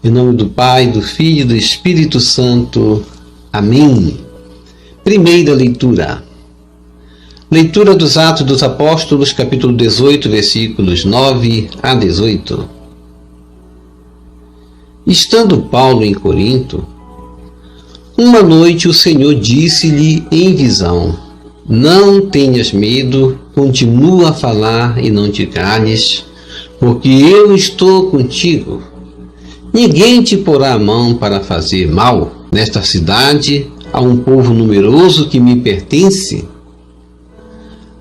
Em nome do Pai, do Filho e do Espírito Santo. Amém. Primeira leitura. Leitura dos Atos dos Apóstolos, capítulo 18, versículos 9 a 18. Estando Paulo em Corinto, uma noite o Senhor disse-lhe em visão: Não tenhas medo, continua a falar e não te cales, porque eu estou contigo. Ninguém te porá a mão para fazer mal nesta cidade a um povo numeroso que me pertence.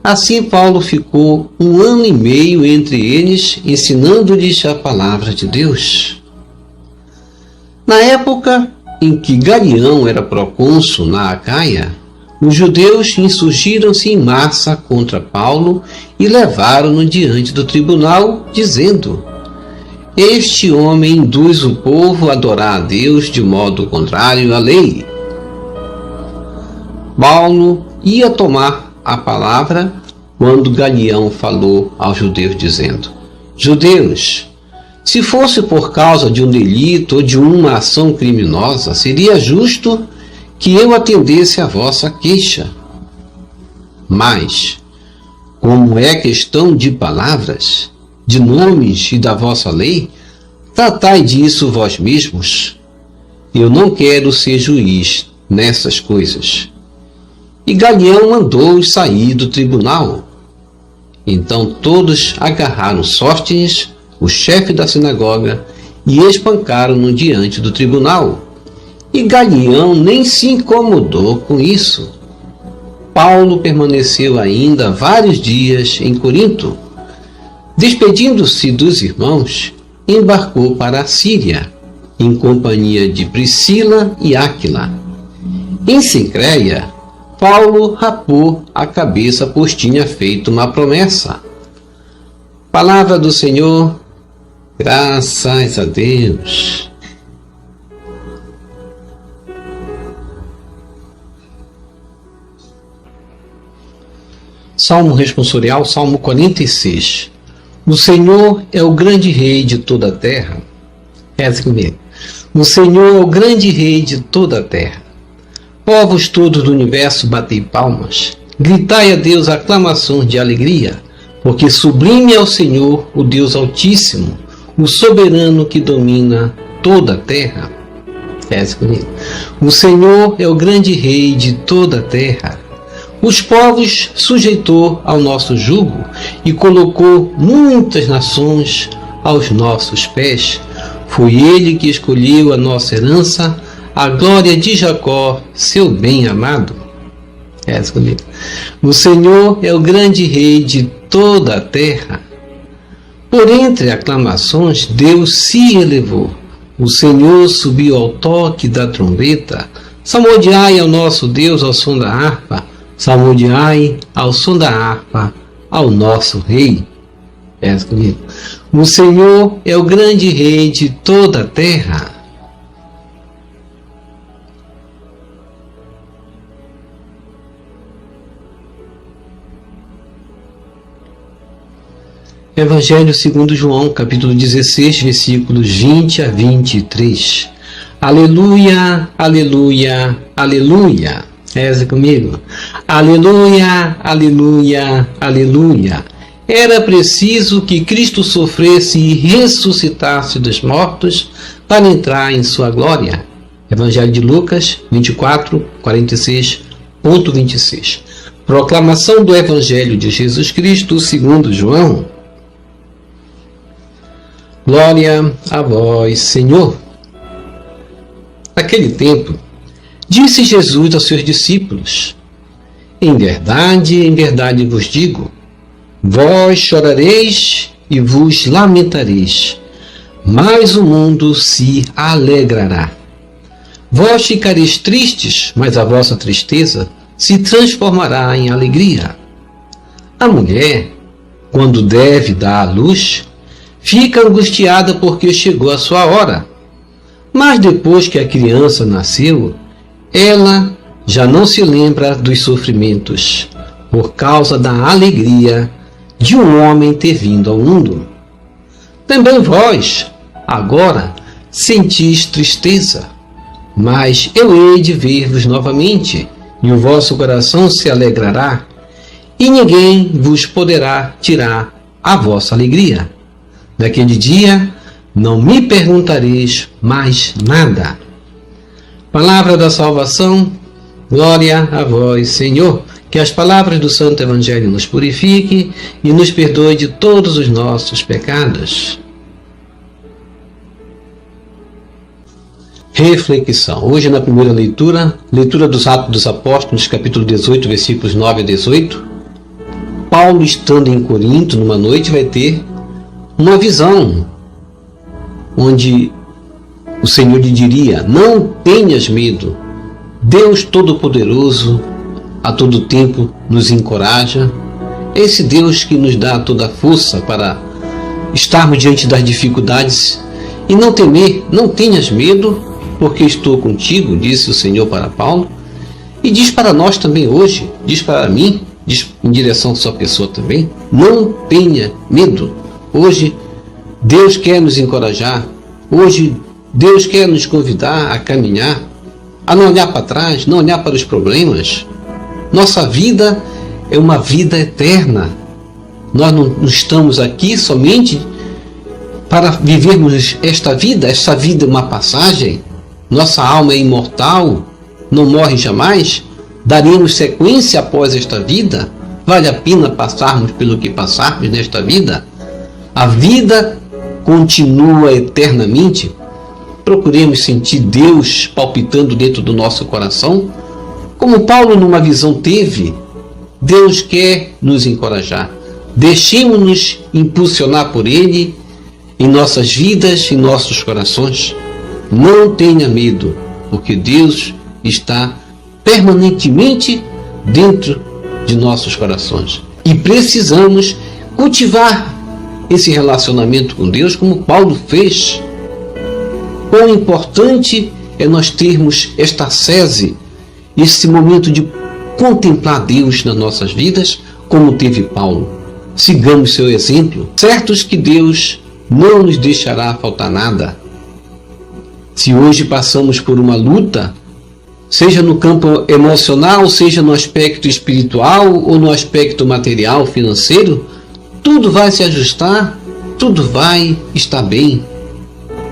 Assim Paulo ficou 1 ano e meio entre eles, ensinando-lhes a palavra de Deus. Na época em que Galião era procônsul na Acaia, os judeus insurgiram-se em massa contra Paulo e levaram-no diante do tribunal, dizendo: Este homem induz o povo a adorar a Deus de modo contrário à lei. Paulo ia tomar a palavra quando Galião falou aos judeus, dizendo: Judeus, se fosse por causa de um delito ou de uma ação criminosa, seria justo que eu atendesse a vossa queixa. Mas, como é questão de palavras, de nomes e da vossa lei, tratai disso vós mesmos. Eu não quero ser juiz nessas coisas. E Galião mandou-os sair do tribunal. Então todos agarraram Sóstenes, o chefe da sinagoga, e espancaram-no diante do tribunal. E Galião nem se incomodou com isso. Paulo permaneceu ainda vários dias em Corinto. Despedindo-se dos irmãos, embarcou para a Síria, em companhia de Priscila e Áquila. Em Cencreia, Paulo rapou a cabeça, pois tinha feito uma promessa. Palavra do Senhor, graças a Deus. Salmo responsorial, Salmo 46. O Senhor é o grande rei de toda a terra. Reze comigo. O Senhor é o grande rei de toda a terra. Povos todos do universo, batei palmas. Gritai a Deus aclamações de alegria, porque sublime é o Senhor, o Deus Altíssimo, o soberano que domina toda a terra. Reze comigo. O Senhor é o grande rei de toda a terra. Os povos sujeitou ao nosso jugo e colocou muitas nações aos nossos pés. Foi ele que escolheu a nossa herança, a glória de Jacó, seu bem-amado. Reze comigo. O Senhor é o grande rei de toda a terra. Por entre aclamações, Deus se elevou. O Senhor subiu ao toque da trombeta. Salmodiai ao nosso Deus ao som da harpa. Salmodiai ao som da harpa ao nosso Rei. Reze comigo. O Senhor é o grande Rei de toda a terra. Evangelho segundo João, capítulo 16, versículos 20 a 23. Aleluia, aleluia, aleluia. Reze comigo. Aleluia, aleluia, aleluia. Era preciso que Cristo sofresse e ressuscitasse dos mortos para entrar em sua glória. Evangelho de Lucas 24, 46.26. Proclamação do Evangelho de Jesus Cristo segundo João. Glória a vós, Senhor. Naquele tempo, disse Jesus aos seus discípulos: em verdade vos digo, vós chorareis e vos lamentareis, mas o mundo se alegrará. Vós ficareis tristes, mas a vossa tristeza se transformará em alegria. A mulher, quando deve dar à luz, fica angustiada porque chegou a sua hora. Mas depois que a criança nasceu, ela já não se lembra dos sofrimentos, por causa da alegria de um homem ter vindo ao mundo. Também vós, agora, sentis tristeza, mas eu hei de ver-vos novamente, e o vosso coração se alegrará, e ninguém vos poderá tirar a vossa alegria. Naquele dia não me perguntareis mais nada. Palavra da salvação, glória a vós, Senhor. Que as palavras do Santo Evangelho nos purifiquem e nos perdoe de todos os nossos pecados. Reflexão. Hoje, na primeira leitura dos Atos dos Apóstolos, capítulo 18, versículos 9 a 18. Paulo, estando em Corinto, numa noite, vai ter uma visão, onde o Senhor lhe diria: não tenhas medo, Deus Todo-Poderoso a todo tempo nos encoraja. É esse Deus que nos dá toda a força para estarmos diante das dificuldades e não temer. Não tenhas medo, porque estou contigo, disse o Senhor para Paulo, e diz para nós também hoje, diz para mim, diz em direção à sua pessoa também: não tenha medo. Hoje Deus quer nos encorajar, hoje Deus quer nos convidar a caminhar, a não olhar para trás, não olhar para os problemas. Nossa vida é uma vida eterna. Nós não estamos aqui somente para vivermos esta vida é uma passagem. Nossa alma é imortal, não morre jamais. Daremos sequência após esta vida? Vale a pena passarmos pelo que passarmos nesta vida? A vida continua eternamente. Procuremos sentir Deus palpitando dentro do nosso coração. Como Paulo numa visão teve, Deus quer nos encorajar. Deixemos-nos impulsionar por Ele em nossas vidas, em nossos corações. Não tenha medo, porque Deus está permanentemente dentro de nossos corações. E precisamos cultivar esse relacionamento com Deus, como Paulo fez. Quão importante é nós termos esta sese, esse momento de contemplar Deus nas nossas vidas, como teve Paulo. Sigamos seu exemplo, certos que Deus não nos deixará faltar nada. Se hoje passamos por uma luta, seja no campo emocional, seja no aspecto espiritual ou no aspecto material, financeiro, tudo vai se ajustar, tudo vai estar bem.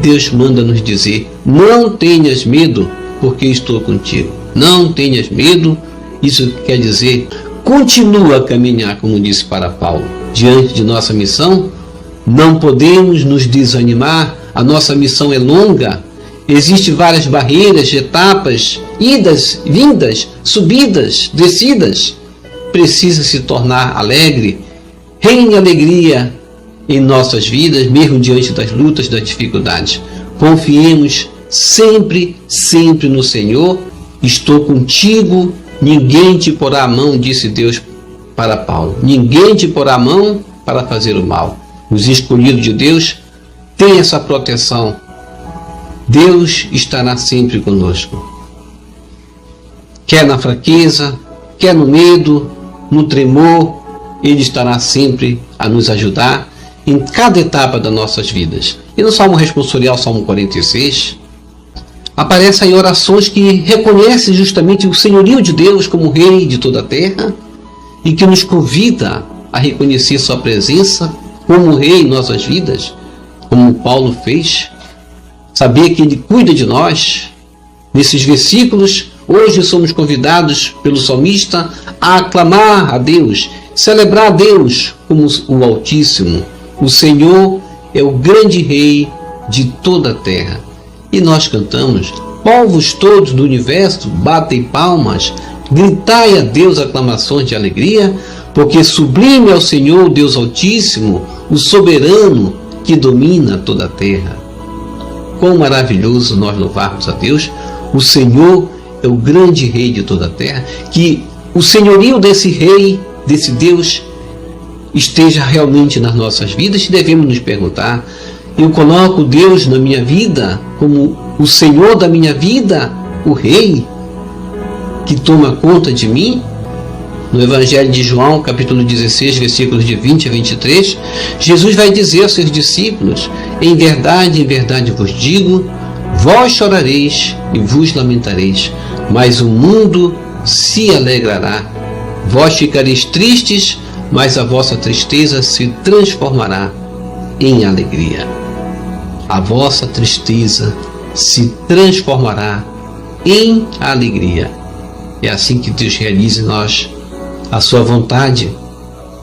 Deus manda nos dizer: não tenhas medo, porque estou contigo. Não tenhas medo, isso quer dizer, continua a caminhar, como disse para Paulo. Diante de nossa missão, não podemos nos desanimar, a nossa missão é longa, existem várias barreiras, etapas, idas, vindas, subidas, descidas. Precisa se tornar alegre, reine alegria em nossas vidas, mesmo diante das lutas, das dificuldades. Confiemos sempre, sempre no Senhor. Estou contigo, ninguém te porá a mão, disse Deus para Paulo. Ninguém te porá a mão para fazer o mal. Os escolhidos de Deus têm essa proteção. Deus estará sempre conosco. Quer na fraqueza, quer no medo, no tremor, Ele estará sempre a nos ajudar em cada etapa das nossas vidas. E no Salmo responsorial, Salmo 46, aparecem aí orações que reconhecem justamente o senhorio de Deus como Rei de toda a terra e que nos convida a reconhecer sua presença como Rei em nossas vidas, como Paulo fez. Saber que Ele cuida de nós. Nesses versículos, hoje somos convidados pelo salmista a aclamar a Deus, celebrar a Deus como o Altíssimo. O Senhor é o grande Rei de toda a terra. E nós cantamos: povos todos do universo, batem palmas, gritai a Deus aclamações de alegria, porque sublime é o Senhor, Deus Altíssimo, o soberano que domina toda a terra. Quão maravilhoso nós louvarmos a Deus. O Senhor é o grande Rei de toda a terra. Que o senhorio desse Rei, desse Deus, esteja realmente nas nossas vidas. E devemos nos perguntar: eu coloco Deus na minha vida como o Senhor da minha vida, o Rei que toma conta de mim? No Evangelho de João, capítulo 16, versículos de 20 a 23, Jesus vai dizer aos seus discípulos: em verdade vos digo, vós chorareis e vos lamentareis, mas o mundo se alegrará. Vós ficareis tristes, mas a vossa tristeza se transformará em alegria. A vossa tristeza se transformará em alegria. É assim que Deus realiza em nós a sua vontade.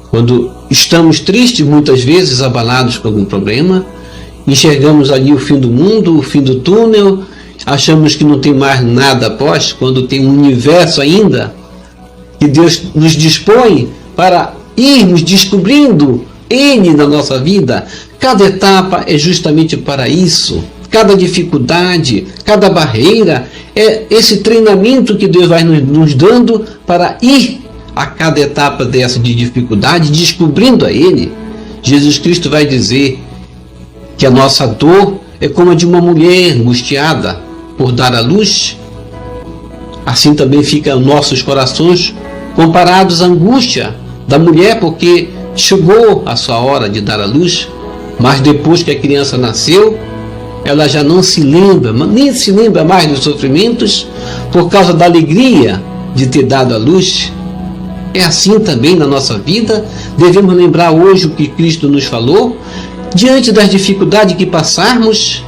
Quando estamos tristes, muitas vezes abalados por algum problema, enxergamos ali o fim do mundo, o fim do túnel, achamos que não tem mais nada após, quando tem um universo ainda, que Deus nos dispõe para irmos descobrindo Ele na nossa vida. Cada etapa é justamente para isso. Cada dificuldade, cada barreira, é esse treinamento que Deus vai nos dando para ir a cada etapa dessa de dificuldade, descobrindo a Ele. Jesus Cristo vai dizer que a nossa dor é como a de uma mulher angustiada por dar à luz. Assim também ficam nossos corações comparados à angústia da mulher, porque chegou a sua hora de dar à luz, mas depois que a criança nasceu, ela já não se lembra, nem se lembra mais dos sofrimentos por causa da alegria de ter dado à luz. É assim também na nossa vida. Devemos lembrar hoje o que Cristo nos falou. Diante das dificuldades que passarmos,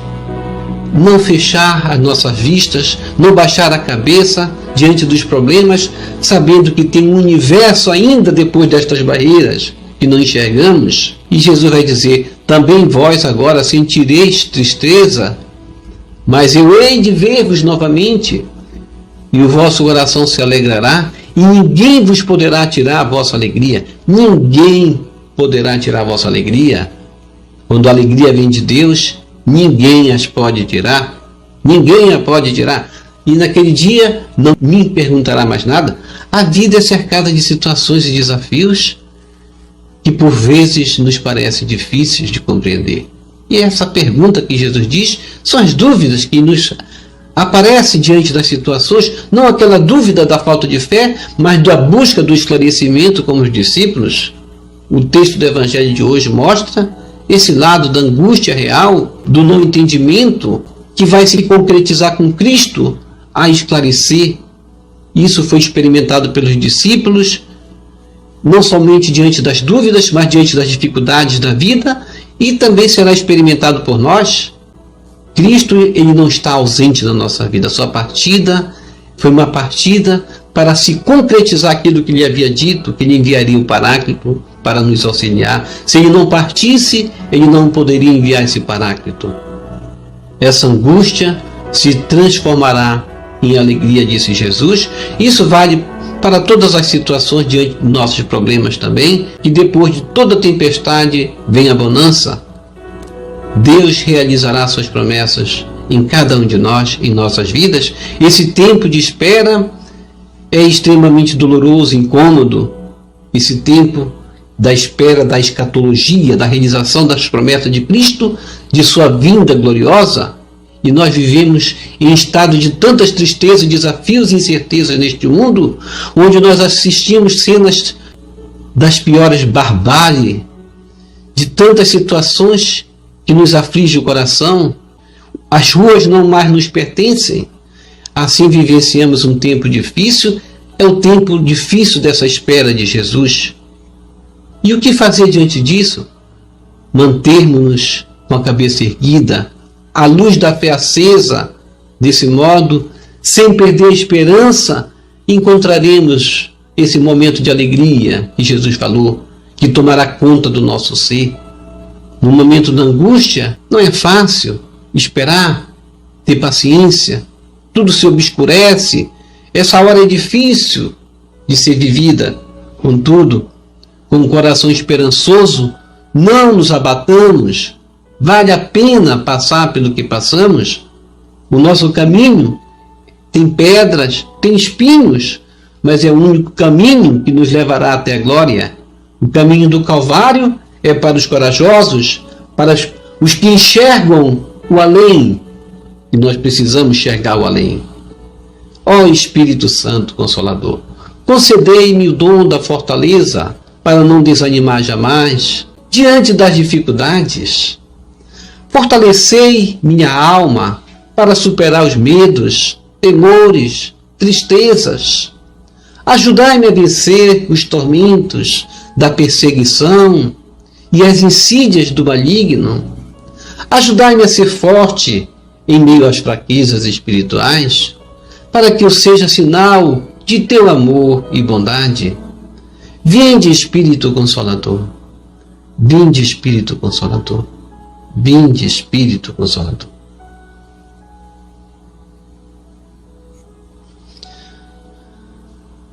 não fechar as nossas vistas, não baixar a cabeça diante dos problemas, sabendo que tem um universo ainda depois destas barreiras que não enxergamos. E Jesus vai dizer: também vós agora sentireis tristeza, mas eu hei de ver-vos novamente, e o vosso coração se alegrará, e ninguém vos poderá tirar a vossa alegria. Ninguém poderá tirar a vossa alegria. Quando a alegria vem de Deus, ninguém as pode tirar. Ninguém a pode tirar. E naquele dia não me perguntará mais nada. A vida é cercada de situações e desafios que por vezes nos parecem difíceis de compreender. E essa pergunta que Jesus diz são as dúvidas que nos aparecem diante das situações, não aquela dúvida da falta de fé, mas da busca do esclarecimento como os discípulos. O texto do Evangelho de hoje mostra esse lado da angústia real, do não entendimento, que vai se concretizar com Cristo a esclarecer. Isso foi experimentado pelos discípulos, não somente diante das dúvidas, mas diante das dificuldades da vida, e também será experimentado por nós. Cristo, ele não está ausente na nossa vida. A sua partida foi uma partida para se concretizar aquilo que ele havia dito, que ele enviaria o Paráclito para nos auxiliar. Se ele não partisse, ele não poderia enviar esse Paráclito. Essa angústia se transformará em alegria, disse Jesus. Isso vale para todas as situações diante dos nossos problemas também, que depois de toda tempestade vem a bonança. Deus realizará suas promessas em cada um de nós, em nossas vidas. Esse tempo de espera é extremamente doloroso, incômodo. Esse tempo da espera da escatologia, da realização das promessas de Cristo, de sua vinda gloriosa. E nós vivemos em estado de tantas tristezas, desafios e incertezas neste mundo, onde nós assistimos cenas das piores barbáries, de tantas situações que nos aflige o coração. As ruas não mais nos pertencem. Assim vivenciamos um tempo difícil. É o tempo difícil dessa espera de Jesus. E o que fazer diante disso? Mantermos-nos com a cabeça erguida, a luz da fé acesa. Desse modo, sem perder a esperança, encontraremos esse momento de alegria que Jesus falou, que tomará conta do nosso ser. No momento da angústia, não é fácil esperar, ter paciência, tudo se obscurece, essa hora é difícil de ser vivida. Contudo, com um coração esperançoso, não nos abatamos, vale a pena passar pelo que passamos. O nosso caminho tem pedras, tem espinhos, mas é o único caminho que nos levará até a glória. O caminho do Calvário é para os corajosos, para os que enxergam o além. E nós precisamos enxergar o além. Ó Espírito Santo Consolador, Concedei-me o dom da fortaleza para não desanimar jamais diante das dificuldades. Fortalecei minha alma para superar os medos, temores, tristezas. Ajudai-me a vencer os tormentos da perseguição e as insídias do maligno. Ajudai-me a ser forte em meio às fraquezas espirituais, para que eu seja sinal de teu amor e bondade. Vinde, Espírito Consolador. Vinde, Espírito Consolador. Vinde, Espírito Consolador.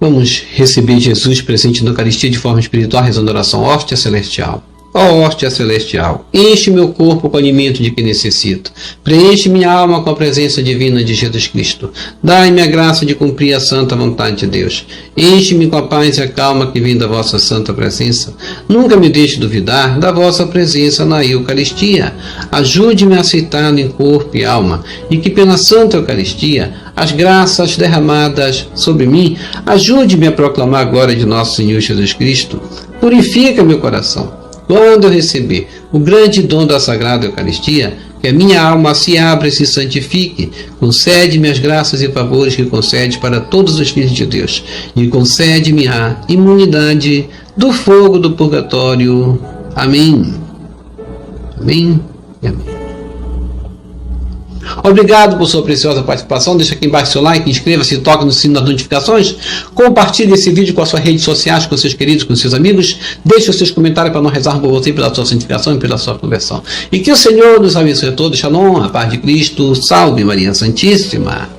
Vamos receber Jesus presente na Eucaristia de forma espiritual, rezando a oração hóstia celestial. Ó hóstia celestial, enche meu corpo com o alimento de que necessito. Preenche minha alma com a presença divina de Jesus Cristo. Dai-me a graça de cumprir a santa vontade de Deus. Enche-me com a paz e a calma que vem da vossa santa presença. Nunca me deixe duvidar da vossa presença na Eucaristia. Ajude-me a aceitá-lo em corpo e alma, e que pela santa Eucaristia as graças derramadas sobre mim ajude-me a proclamar a glória de nosso Senhor Jesus Cristo. Purifica meu coração. Quando eu receber o grande dom da Sagrada Eucaristia, que a minha alma se abra e se santifique, concede-me as graças e favores que concede para todos os filhos de Deus, e concede-me a imunidade do fogo do purgatório. Amém. Amém e amém. Obrigado por sua preciosa participação. Deixa aqui embaixo seu like, inscreva-se, toque no sino das notificações, compartilhe esse vídeo com as suas redes sociais, com seus queridos, com seus amigos. Deixe os seus comentários para nós rezarmos por você, pela sua santificação e pela sua conversão. E que o Senhor nos abençoe a todos. Shalom, a paz de Cristo. Salve Maria Santíssima.